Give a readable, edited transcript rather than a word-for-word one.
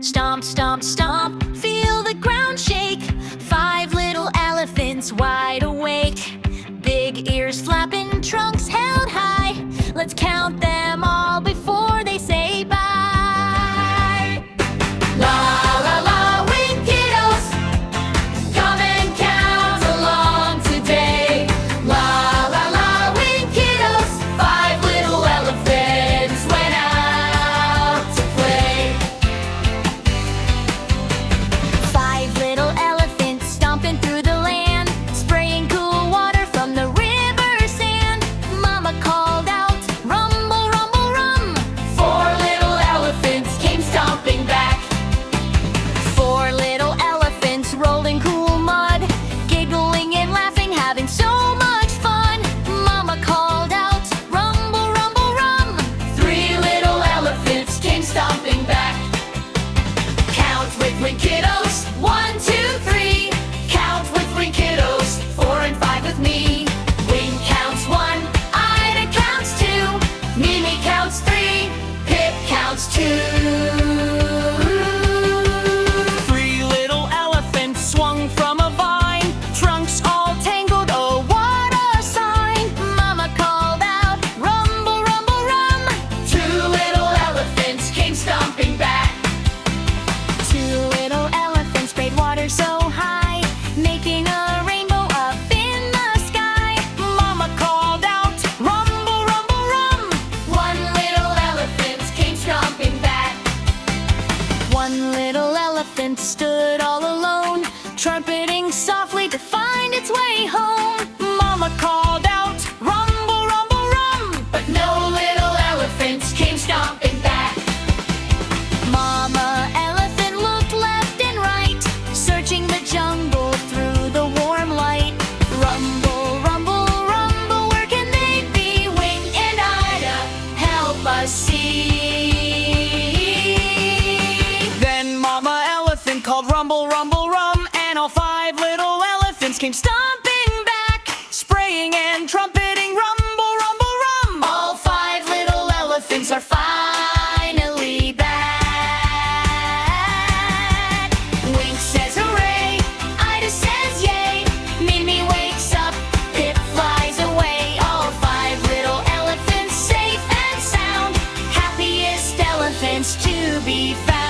Stomp, stomp, stomp, feel the ground shake. 5 little elephants wide awake. Big ears flapping, trunks held high. Let's count them all before they say bye. La la la, Winkiddos, come and count along today. La la la, Winkiddos, 5 little elephants went out to play. 5 little elephants stomping through the land, spraying cool water from the river sand. Mama called out, rumble, rumble, rum. 4 little elephants came stomping back. 4 little elephants rolled in cool mud, giggling and laughing, having so much fun. Mama called out, rumble, rumble, rum. 3 little elephants came stomping back. Count with Winkiddos, 1, 2, 3. Count with Winkiddos, 4 and 5 with me. Wink counts 1, Ida counts 2, Mimi counts 3, Pip counts 2. 3 little elephants swung from a vine, trunks all tangled, oh what a sign. Mama called out, rumble, rumble, rum. 2 little elephants came stomping back. 2 little elephants sprayed water so high, making a rainbow up in the sky. Mama called out, rumble, rumble, rum. 1 little elephant came stomping back. 1 little elephant stood all alone, trumpeting softly to find its way home. Mama called out, rumble, rumble, rum. But no little elephants came stomping back. Mama elephant looked left and right, searching the jungle through the warm light. Rumble, rumble, rumble, where can they be? Wink and Ida, help us see. Then Mama elephant called rumble, rumble, rum, and all 5 little elephants came stomping back, spraying and trumpeting, rumble, rumble, rum. All 5 little elephants are finally back. Wink says hooray, Ida says yay, Mimi wakes up, Pip flies away. All 5 little elephants safe and sound, happiest elephants to be found.